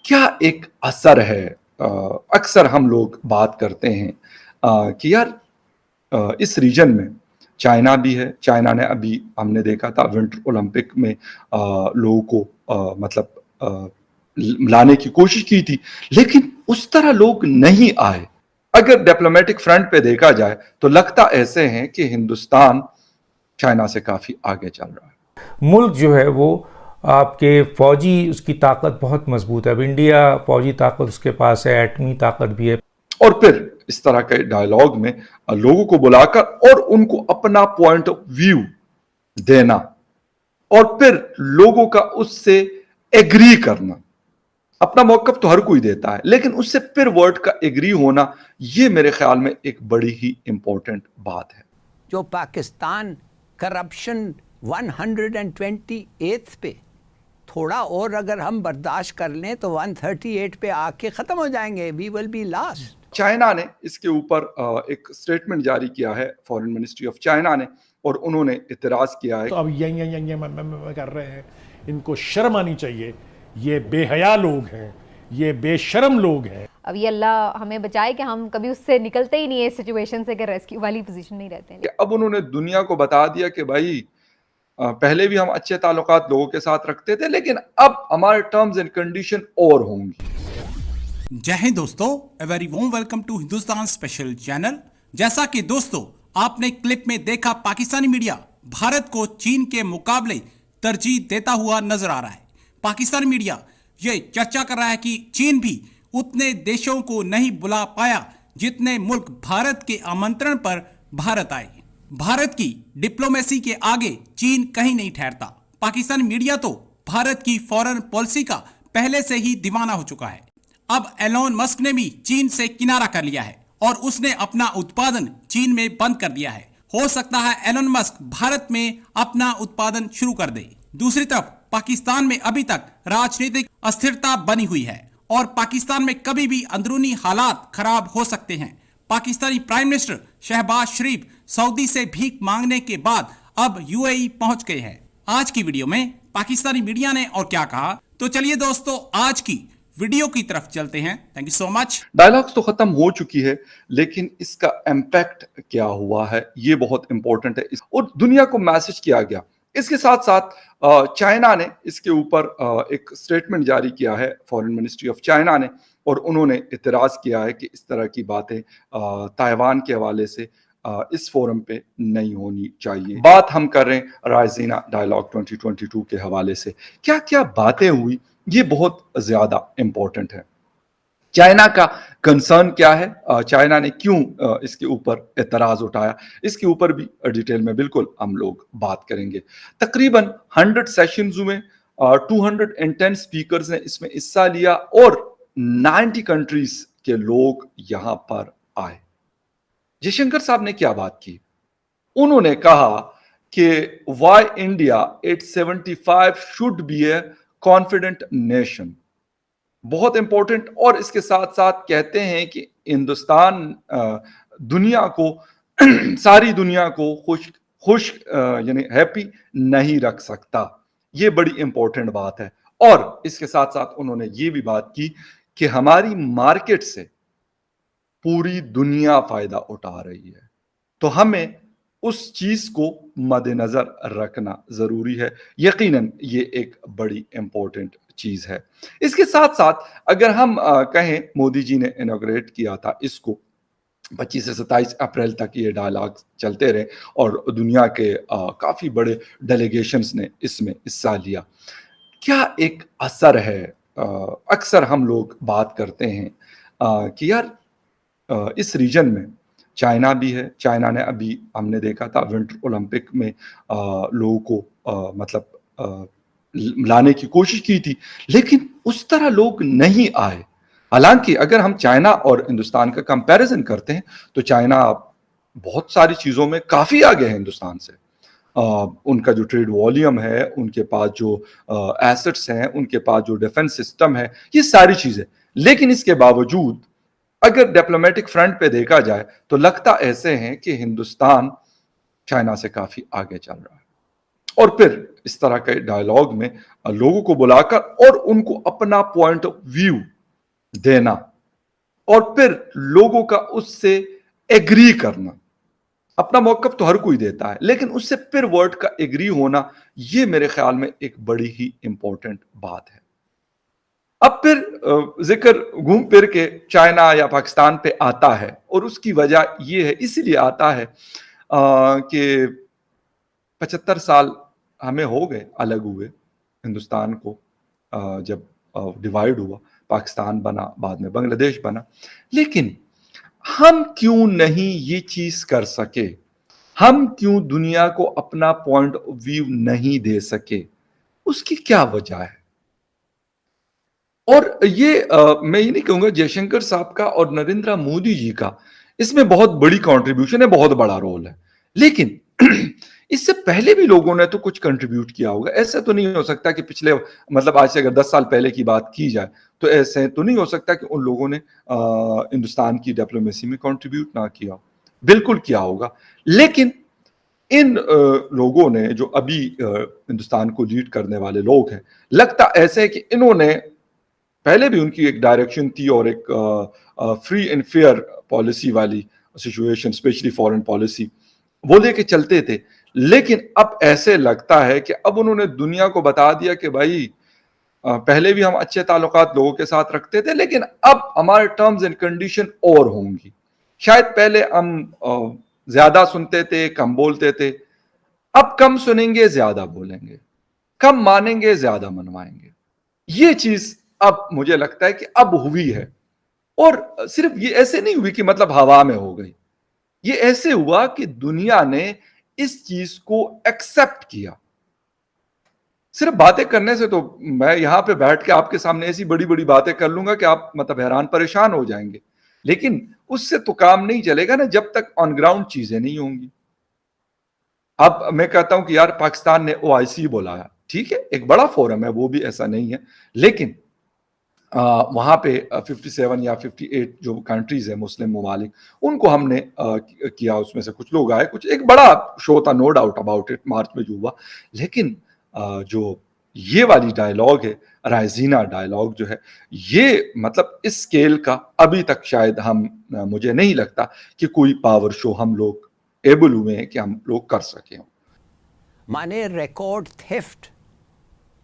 क्या एक असर है। अक्सर हम लोग बात करते हैं कि यार इस रीजन में चाइना भी है। चाइना ने अभी हमने देखा था विंटर ओलंपिक में लोगों को मतलब लाने की कोशिश की थी, लेकिन उस तरह लोग नहीं आए। अगर डिप्लोमेटिक फ्रंट पे देखा जाए तो लगता ऐसे है कि हिंदुस्तान चाइना से काफी आगे चल रहा है। मुल्क जो है वो आपके फौजी उसकी ताकत बहुत मजबूत है। अब इंडिया फौजी ताकत उसके पास है, एटमी ताकत भी है। और फिर इस तरह के डायलॉग में लोगों को बुलाकर और उनको अपना पॉइंट ऑफ व्यू देना और फिर लोगों का उससे एग्री करना। अपना मौकफ तो हर कोई देता है, लेकिन उससे फिर वर्ड का एग्री होना, ये मेरे ख्याल में एक बड़ी ही इंपॉर्टेंट बात है। जो पाकिस्तान करप्शन 128 पे थोड़ा और अगर हम बर्दाश्त कर लें तो 138 पे आके खत्म हो जाएंगे। We will be last. China ने इसके ऊपर एक स्टेटमेंट जारी किया है, फॉरेन मिनिस्ट्री ऑफ चाइना ने, और उन्होंने इतराज किया है। तो अब ये कर रहे हैं, इनको शर्म आनी चाहिए। ये बेहया लोग हैं, ये बेशर्म लोग हैं। अब ये अल्लाह हमें बचाए कि हम कभी उससे निकलते ही नहीं है, इस सिचुएशन से, कि रेस्क्यू वाली पोजीशन नहीं रहते हैं। अब उन्होंने दुनिया को बता दिया कि भाई पहले भी हम अच्छे ताल्लुकात लोगों के साथ रखते थे, लेकिन अब हमारे टर्म्स एंड कंडीशन और होंगी। जय हिंद दोस्तों, a very warm welcome to Hindustan special channel. जैसा कि दोस्तों आपने क्लिप में देखा, पाकिस्तानी मीडिया भारत को चीन के मुकाबले तरजीह देता हुआ नजर आ रहा है। पाकिस्तानी मीडिया ये चर्चा कर रहा है कि चीन भी उतने देशों को नहीं बुला पाया जितने मुल्क भारत के आमंत्रण पर भारत आए। भारत की डिप्लोमेसी के आगे चीन कहीं नहीं ठहरता। पाकिस्तानी मीडिया तो भारत की फॉरेन पॉलिसी का पहले से ही दीवाना हो चुका है। अब एलोन मस्क ने भी चीन से किनारा कर लिया है और उसने अपना उत्पादन चीन में बंद कर दिया है। हो सकता है एलोन मस्क भारत में अपना उत्पादन शुरू कर दे। दूसरी तरफ पाकिस्तान में अभी तक राजनीतिक अस्थिरता बनी हुई है और पाकिस्तान में कभी भी अंदरूनी हालात खराब हो सकते हैं। पाकिस्तानी प्राइम मिनिस्टर शहबाज शरीफ सऊदी से भीख मांगने के बाद अब यूएई पहुंच गए हैं। आज की वीडियो में पाकिस्तानी मीडिया ने और क्या कहा, तो चलिए दोस्तों आज की वीडियो की तरफ चलते हैं। Thank you so much. Dialogues तो खत्म हो चुकी है, लेकिन इसका इम्पैक्ट क्या हुआ है ये बहुत इंपॉर्टेंट है और दुनिया को मैसेज किया गया। इसके साथ साथ चाइना ने इसके ऊपर एक स्टेटमेंट जारी किया है, फॉरेन मिनिस्ट्री ऑफ चाइना ने, और उन्होंने इतराज किया है कि इस तरह की बातें ताइवान के हवाले से इस फोरम पे नहीं होनी चाहिए। बात हम कर रहे हैं राइजीना डायलॉग 2022 के हवाले से। क्या क्या बातें हुई ये बहुत ज्यादा इंपॉर्टेंट है। चाइना का कंसर्न क्या है, चाइना ने क्यों इसके ऊपर एतराज उठाया, इसके ऊपर भी डिटेल में बिल्कुल हम लोग बात करेंगे। तकरीबन 100 सेशंस हुए, 210 स्पीकर्स ने इसमें हिस्सा लिया और 90 कंट्रीज के लोग यहां पर आए। जयशंकर साहब ने क्या बात की, उन्होंने कहा कि why India 875 should be A confident nation, बहुत इंपॉर्टेंट। और इसके साथ साथ कहते हैं कि हिंदुस्तान दुनिया को सारी दुनिया को खुश यानी हैप्पी नहीं रख सकता। ये बड़ी इंपॉर्टेंट बात है। और इसके साथ साथ उन्होंने ये भी बात की कि हमारी मार्केट से पूरी दुनिया फायदा उठा रही है, तो हमें उस चीज को मद्देनजर रखना जरूरी है। यकीनन ये एक बड़ी इंपॉर्टेंट चीज है। इसके साथ साथ अगर हम कहें, मोदी जी ने इनॉग्रेट किया था इसको, 25 से 27 अप्रैल तक ये डायलॉग चलते रहे और दुनिया के काफी बड़े डेलीगेशंस ने इसमें हिस्सा लिया। क्या एक असर है। अक्सर हम लोग बात करते हैं कि यार इस रीजन में चाइना भी है। चाइना ने अभी हमने देखा था विंटर ओलंपिक में लोगों को मतलब लाने की कोशिश की थी, लेकिन उस तरह लोग नहीं आए। हालांकि अगर हम चाइना और हिंदुस्तान का कंपैरिजन करते हैं तो चाइना बहुत सारी चीजों में काफी आगे है हिंदुस्तान से। उनका जो ट्रेड वॉल्यूम है, उनके पास जो एसेट्स हैं, उनके पास जो डिफेंस सिस्टम है, ये सारी चीजें। लेकिन इसके बावजूद अगर डिप्लोमेटिक फ्रंट पे देखा जाए तो लगता ऐसे है कि हिंदुस्तान चाइना से काफी आगे चल रहा है। और फिर اس طرح کے ڈائلاگ میں لوگوں کو بلا کر اور ان کو اپنا پوائنٹ آف ویو دینا اور پھر لوگوں کا اس سے ایگری کرنا. اپنا موقف تو ہر کوئی دیتا ہے لیکن اس سے پھر ورڈ کا ایگری ہونا یہ میرے خیال میں ایک بڑی ہی امپورٹنٹ بات ہے. اب پھر ذکر گھوم پھر کے چائنا یا پاکستان پہ آتا ہے اور اس کی وجہ یہ ہے, اس لیے آتا ہے کہ 75 سال ہمیں ہو گئے الگ ہوئے ہندوستان کو, جب ڈیوائیڈ ہوا پاکستان بنا, بعد میں بنگلہ دیش بنا, لیکن ہم کیوں نہیں یہ چیز کر سکے؟ ہم کیوں دنیا کو اپنا پوائنٹ آف ویو نہیں دے سکے؟ اس کی کیا وجہ ہے؟ اور یہ میں یہ نہیں کہوں گا جے شنکر صاحب کا اور نریندر مودی جی کا اس میں بہت بڑی کنٹریبیوشن ہے, بہت بڑا رول ہے, لیکن اس سے پہلے بھی لوگوں نے تو کچھ کنٹریبیوٹ کیا ہوگا. ایسا تو نہیں ہو سکتا کہ پچھلے مطلب آج سے اگر 10 سال پہلے کی بات کی جائے تو ایسے تو نہیں ہو سکتا کہ ان لوگوں نے ہندوستان کی ڈپلومیسی میں کنٹریبیوٹ نہ کیا. بالکل کیا ہوگا, لیکن ان لوگوں نے جو ابھی ہندوستان کو لیڈ کرنے والے لوگ ہیں, لگتا ایسے ہے کہ انہوں نے پہلے بھی ان کی ایک ڈائریکشن تھی اور ایک فری اینڈ فیئر پالیسی والی سچویشن, اسپیشلی فارن پالیسی وہ لے کے چلتے تھے, لیکن اب ایسے لگتا ہے کہ اب انہوں نے دنیا کو بتا دیا کہ بھائی پہلے بھی ہم اچھے تعلقات لوگوں کے ساتھ رکھتے تھے لیکن اب ہمارے ٹرمز اینڈ کنڈیشن اور ہوں گی. شاید پہلے ہم زیادہ سنتے تھے, کم بولتے تھے, اب کم سنیں گے زیادہ بولیں گے, کم مانیں گے زیادہ منوائیں گے. یہ چیز اب مجھے لگتا ہے کہ اب ہوئی ہے, اور صرف یہ ایسے نہیں ہوئی کہ مطلب ہوا میں ہو گئی, یہ ایسے ہوا کہ دنیا نے اس چیز کو ایکسپٹ کیا. صرف باتیں کرنے سے تو میں یہاں پہ بیٹھ کے آپ کے سامنے ایسی بڑی بڑی باتیں کر لوں گا کہ آپ مطلب حیران پریشان ہو جائیں گے, لیکن اس سے تو کام نہیں چلے گا نا جب تک آن گراؤنڈ چیزیں نہیں ہوں گی. اب میں کہتا ہوں کہ یار پاکستان نے OIC بلایا, ٹھیک ہے ایک بڑا فورم ہے, وہ بھی ایسا نہیں ہے, لیکن وہاں پہ 57 یا 58 جو کنٹریز ہیں مسلم ممالک, ان کو ہم نے کیا, اس میں سے کچھ لوگ آئے, کچھ ایک بڑا شو تھا no doubt about it, March میں جو ہوا. لیکن جو یہ والی ڈائلاگ ہے, رائزینہ ڈائلاگ جو ہے, یہ مطلب اس سکیل کا ابھی تک شاید مجھے نہیں لگتا کہ کوئی پاور شو ہم لوگ ایبل ہوئے ہیں کہ ہم لوگ کر سکیں. مانے ریکارڈ تھیفٹ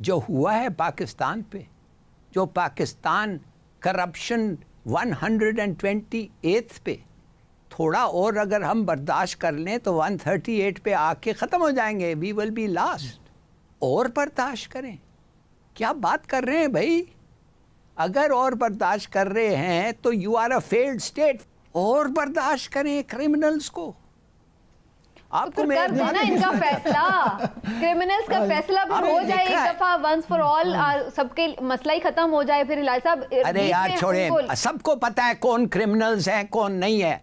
جو ہوا ہے پاکستان پہ, جو پاکستان کرپشن 128 پہ, تھوڑا اور اگر ہم برداشت کر لیں تو 138 پہ آ کے ختم ہو جائیں گے. وی ول بی لاسٹ. اور برداشت کریں, کیا بات کر رہے ہیں بھائی؟ اگر اور برداشت کر رہے ہیں تو you are a failed state. اور برداشت کریں کرمنلز کو. آپ کو کر دینا ان کا فیصلہ, کرمنلز کا فیصلہ بھی ہو جائے ایک دفعہ, ونس فار آل, سب کے مسئلہ ہی ختم ہو جائے. پھر الہی صاحب ارے یار چھوڑیں, سب کو پتا ہے کون کرمنلز ہیں کون نہیں ہے.